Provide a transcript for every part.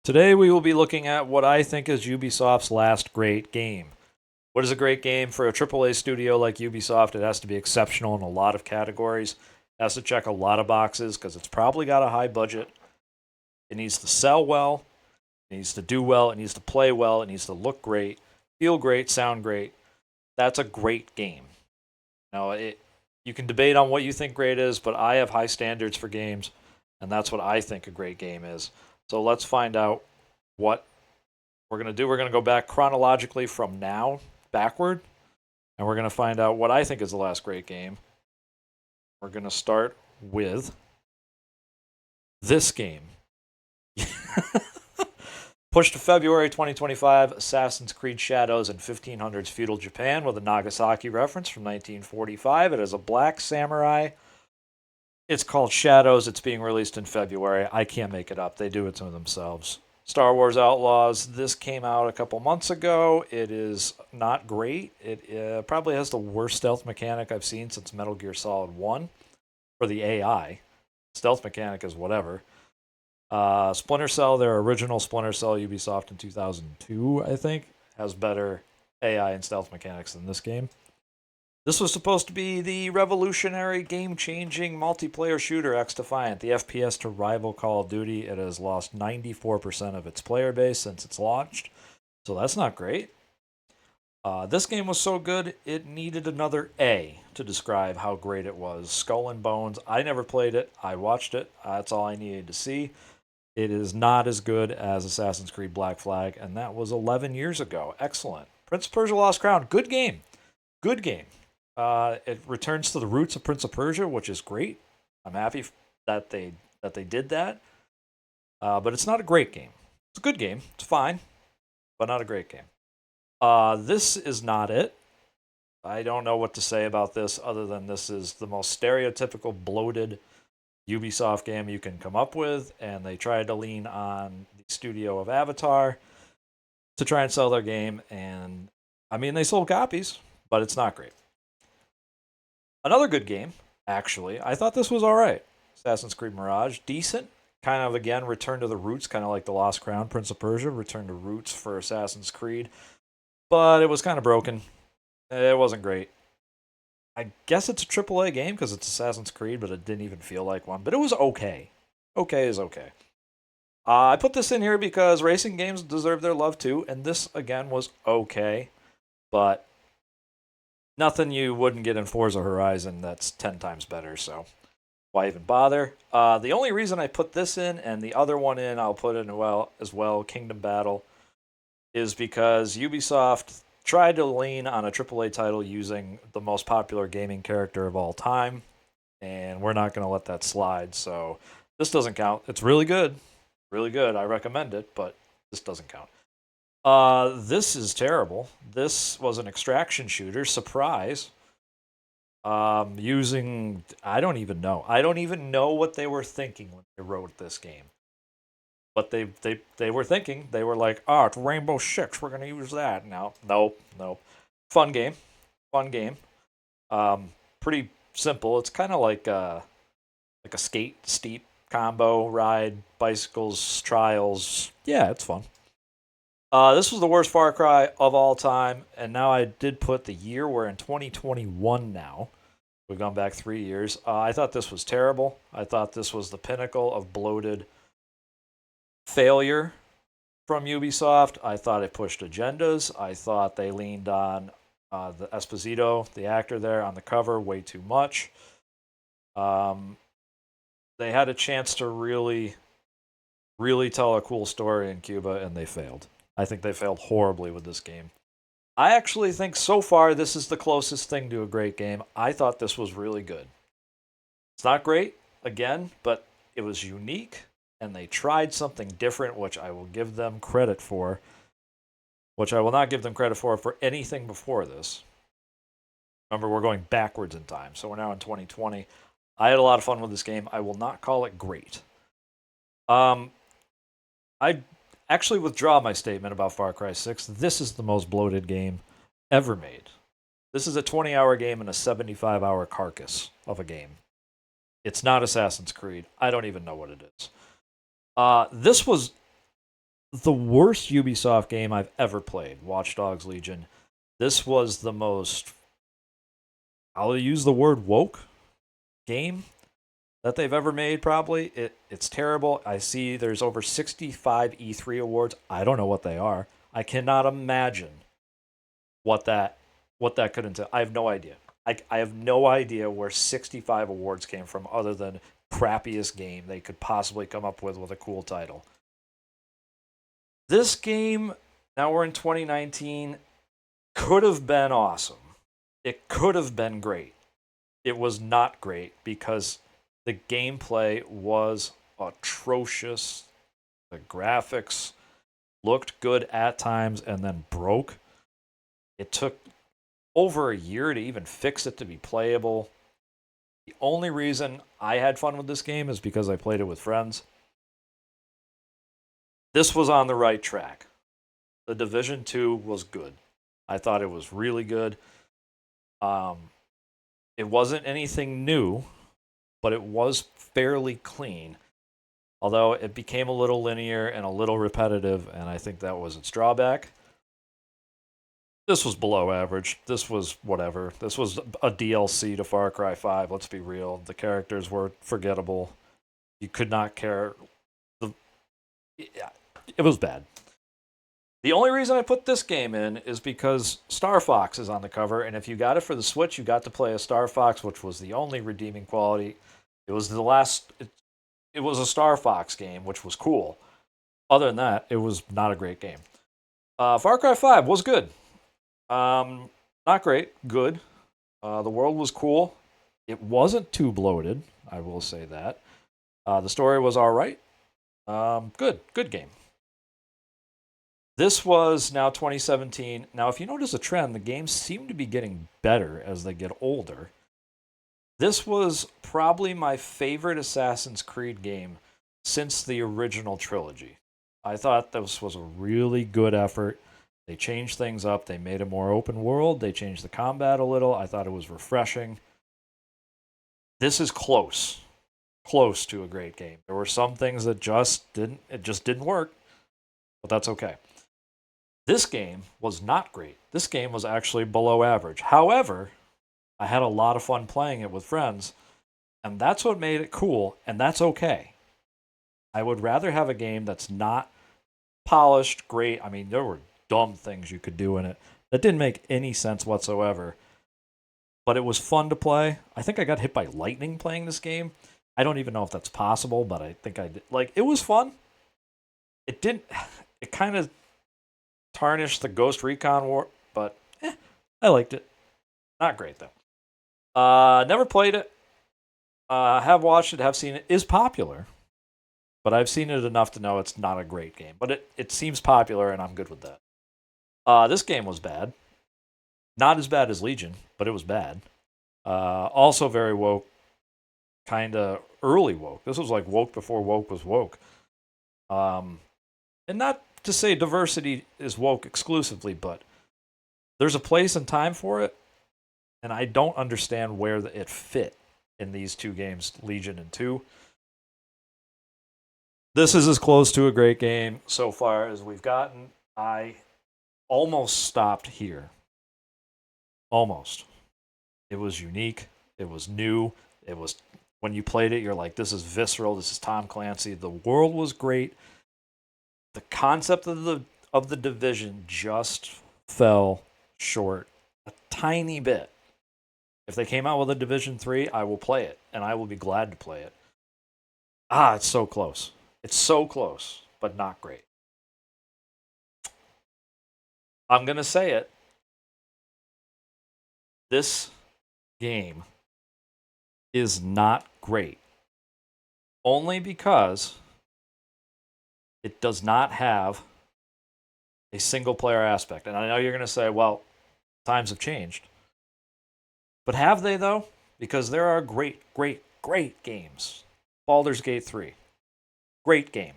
Today we will be looking at what I think is Ubisoft's last great game. What is a great game for a AAA studio like Ubisoft? It has to be exceptional in a lot of categories. It has to check a lot of boxes because it's probably got a high budget. It needs to sell well. It needs to do well. It needs to play well. It needs to look great, feel great, sound great. That's a great game. Now, you can debate on what you think great is, but I have high standards for games, and that's what I think a great game is. So let's find out what we're going to do. We're going to go back chronologically from now backward, and we're going to find out what I think is the last great game. We're going to start with this game. Pushed to February 2025, Assassin's Creed Shadows in 1500s feudal Japan with a Nagasaki reference from 1945. It is a black samurai. It's called Shadows. It's being released in February. I can't make it up. They do it to themselves. Star Wars Outlaws. This came out a couple months ago. It is not great. It probably has the worst stealth mechanic I've seen since Metal Gear Solid 1 for the AI. Stealth mechanic is whatever. Splinter Cell, their original Splinter Cell Ubisoft in 2002, I think, has better AI and stealth mechanics than this game. This was supposed to be the revolutionary, game-changing multiplayer shooter X Defiant, the FPS to rival Call of Duty. It has lost 94% of its player base since it's launched, so that's not great. This game was so good, it needed another A to describe how great it was. Skull and Bones, I never played it. I watched it. That's all I needed to see. It is not as good as Assassin's Creed Black Flag, and that was 11 years ago. Excellent. Prince of Persia Lost Crown, good game. Good game. It returns to the roots of Prince of Persia, which is great. I'm happy that they did that. But it's not a great game. It's a good game. It's fine, but not a great game. This is not it. I don't know what to say about this other than this is the most stereotypical bloated Ubisoft game you can come up with, and they tried to lean on the studio of Avatar to try and sell their game, and I mean they sold copies, but it's not great. Another good game, actually. I thought this was all right. Assassin's Creed Mirage, decent. Kind of again return to the roots, kind of like the Lost Crown, Prince of Persia, return to roots for Assassin's Creed, but it was kind of broken. It wasn't great. I guess it's a AAA game because it's Assassin's Creed, but it didn't even feel like one. But it was okay. Okay is okay. I put this in here because racing games deserve their love too, and this again was okay, but nothing you wouldn't get in Forza Horizon that's 10 times better, so why even bother? The only reason I put this in and the other one in, I'll put in as well, Kingdom Battle, is because Ubisoft tried to lean on a AAA title using the most popular gaming character of all time, and we're not going to let that slide. So this doesn't count. It's really good. Really good. I recommend it, but this doesn't count. This is terrible. This was an extraction shooter. Surprise. Using I don't even know. I don't even know what they were thinking when they wrote this game. But they were thinking, they were like, oh, it's Rainbow Six, we're gonna use that. No, nope, nope. Fun game. Fun game. Pretty simple. It's kinda like a skate steep combo ride, bicycles, trials. Yeah, it's fun. This was the worst Far Cry of all time, and now I did put the year. We're in 2021 now. We've gone back 3 years. I thought this was terrible. I thought this was the pinnacle of bloated failure from Ubisoft. I thought it pushed agendas. I thought they leaned on the Esposito, the actor there on the cover, way too much. They had a chance to really, really tell a cool story in Cuba, and they failed. I think they failed horribly with this game. I actually think so far this is the closest thing to a great game. I thought this was really good. It's not great, again, but it was unique, and they tried something different, which I will give them credit for, which I will not give them credit for anything before this. Remember, we're going backwards in time, so we're now in 2020. I had a lot of fun with this game. I will not call it great. I actually withdraw my statement about Far Cry 6. This is the most bloated game ever made. This is a 20-hour game and a 75-hour carcass of a game. It's not Assassin's Creed. I don't even know what it is. This was the worst Ubisoft game I've ever played, Watch Dogs Legion. This was the most, I'll use the word woke game that they've ever made, probably. It's terrible. I see there's over 65 E3 awards. I don't know what they are. I cannot imagine what that what that could entail. I have no idea. I have no idea where 65 awards came from other than crappiest game they could possibly come up with a cool title. This game, now we're in 2019, could have been awesome. It could have been great. It was not great because the gameplay was atrocious. The graphics looked good at times and then broke. It took over a year to even fix it to be playable. The only reason I had fun with this game is because I played it with friends. This was on the right track. The Division 2 was good. I thought it was really good. Um, it wasn't anything new, but it was fairly clean. Although it became a little linear and a little repetitive, and I think that was its drawback. This was below average. This was whatever. This was a DLC to Far Cry 5, let's be real. The characters were forgettable. You could not care. The, yeah, it was bad. The only reason I put this game in is because Star Fox is on the cover, and if you got it for the Switch, you got to play a Star Fox, which was the only redeeming quality. It was the last. It was a Star Fox game, which was cool. Other than that, it was not a great game. Far Cry 5 was good. Not great, good. The world was cool. It wasn't too bloated, I will say that. The story was all right. Good game. This was now 2017. Now, if you notice a trend, the games seem to be getting better as they get older. This was probably my favorite Assassin's Creed game since the original trilogy. I thought this was a really good effort. They changed things up. They made a more open world. They changed the combat a little. I thought it was refreshing. This is close to a great game. There were some things that just didn't work, but that's okay. This game was not great. This game was actually below average. However, I had a lot of fun playing it with friends, and that's what made it cool, and that's okay. I would rather have a game that's not polished, great. I mean, there were dumb things you could do in it that didn't make any sense whatsoever, but it was fun to play. I think I got hit by lightning playing this game. I don't even know if that's possible, but I think I did. Like, it was fun. It didn't, it kind of tarnished the Ghost Recon War, but I liked it. Not great, though. Never played it. Have watched it, have seen it. Is popular, but I've seen it enough to know it's not a great game. But it seems popular, and I'm good with that. This game was bad. Not as bad as Legion, but it was bad. Also very woke, kind of early woke. This was like woke before woke was woke. And not to say diversity is woke exclusively, but there's a place and time for it, and I don't understand where it fit in these two games, Legion and 2. This is as close to a great game so far as we've gotten. I almost stopped here. Almost. It was unique. It was new. It was when you played it, you're like, this is visceral. This is Tom Clancy. The world was great. The concept of the division just fell short a tiny bit. If they came out with a Division 3, I will play it, and I will be glad to play it. It's so close. It's so close, but not great. I'm going to say it. This game is not great. Only because it does not have a single player aspect. And I know you're going to say, well, times have changed. But have they, though? Because there are great games. Baldur's Gate 3. Great game.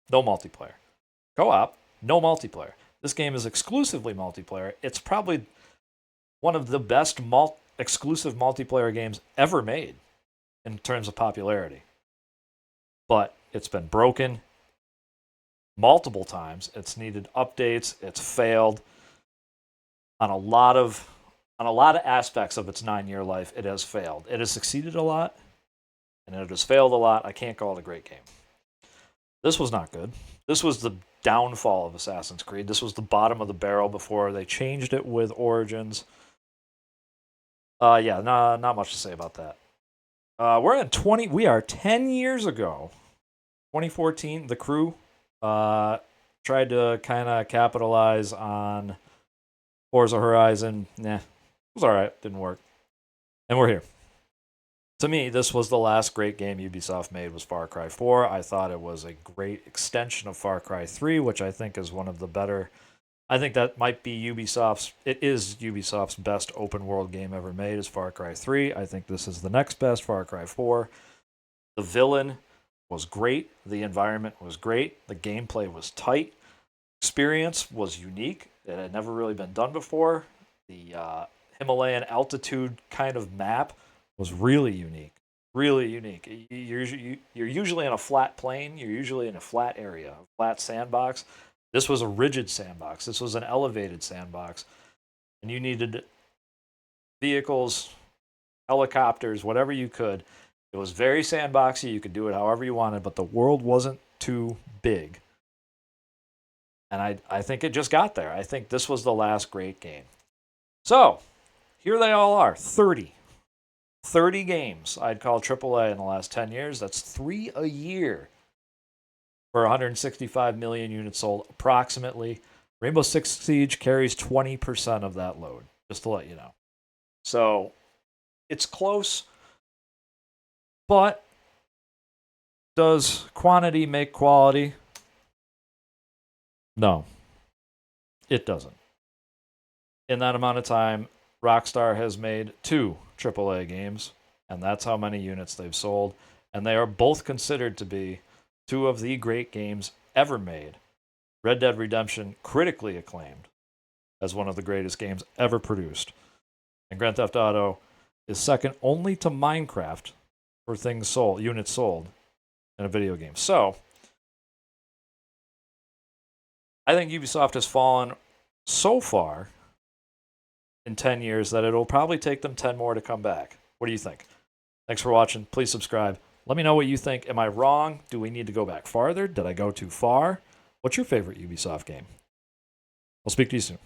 No multiplayer. Co op, no multiplayer. This game is exclusively multiplayer. It's probably one of the best exclusive multiplayer games ever made in terms of popularity. But it's been broken. multiple times. It's needed updates. It's failed on a lot of aspects of its 9-year life. It has failed. It has succeeded a lot, and it has failed a lot. I can't call it a great game. This was not good. This was the downfall of Assassin's Creed. This was the bottom of the barrel before they changed it with Origins. Yeah, not much to say about that. We are 10 years ago. 2014, the crew tried to kind of capitalize on Forza Horizon. Nah, it was all right. Didn't work. And we're here. To me, this was the last great game Ubisoft made was Far Cry 4. I thought it was a great extension of Far Cry 3, which I think is one of the better. I think that might be it is Ubisoft's best open world game ever made is Far Cry 3. I think this is the next best, Far Cry 4. The villain was great. The environment was great. The gameplay was tight. Experience was unique. It had never really been done before. The Himalayan altitude kind of map was really unique. Really unique. You're usually in a flat plane. You're usually in a flat area, a flat sandbox. This was a rigid sandbox. This was an elevated sandbox. And you needed vehicles, helicopters, whatever you could. It was very sandboxy. You could do it however you wanted, but the world wasn't too big. And I think it just got there. I think this was the last great game. So, here they all are 30. 30 games I'd call AAA in the last 10 years. That's 3 a year for 165 million units sold, approximately. Rainbow Six Siege carries 20% of that load, just to let you know. So, it's close, but does quantity make quality? No, it doesn't. In that amount of time, Rockstar has made 2 AAA games, and that's how many units they've sold. And they are both considered to be 2 of the great games ever made. Red Dead Redemption, critically acclaimed as one of the greatest games ever produced. And Grand Theft Auto is second only to Minecraft for units sold in a video game. So, I think Ubisoft has fallen so far in 10 years that it'll probably take them 10 more to come back. What do you think? Thanks for watching. Please subscribe. Let me know what you think. Am I wrong? Do we need to go back farther? Did I go too far? What's your favorite Ubisoft game? I'll speak to you soon.